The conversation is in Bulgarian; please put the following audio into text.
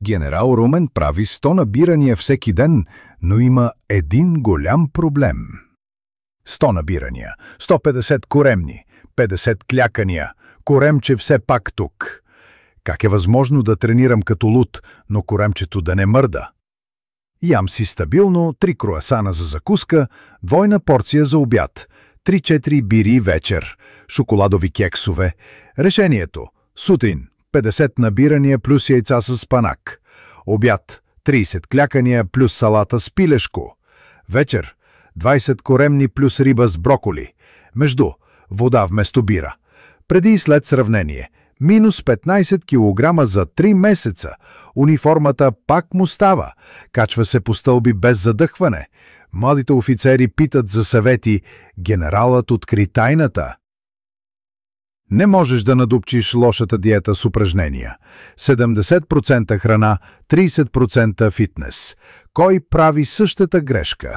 Генерал Румен прави 100 набирания всеки ден, но има един голям проблем. 100 набирания, 150 коремни, 50 клякания, коремче все пак тук. Как е възможно да тренирам като луд, но коремчето да не мърда? Ям си стабилно 3 круасана за закуска, двойна порция за обяд, 3-4 бири вечер, шоколадови кексове. Решението – сутрин 50 набирания плюс яйца с спанак, обяд 30 клякания плюс салата с пилешко, вечер 20 коремни плюс риба с броколи, между вода вместо бира. Преди и след сравнение – минус 15 кг за 3 месеца. Униформата пак му става. Качва се по стълби без задъхване. Младите офицери питат за съвети. Генералът откри тайната. Не можеш да надупчиш лошата диета с упражнения. 70% храна, 30% фитнес. Кой прави същата грешка?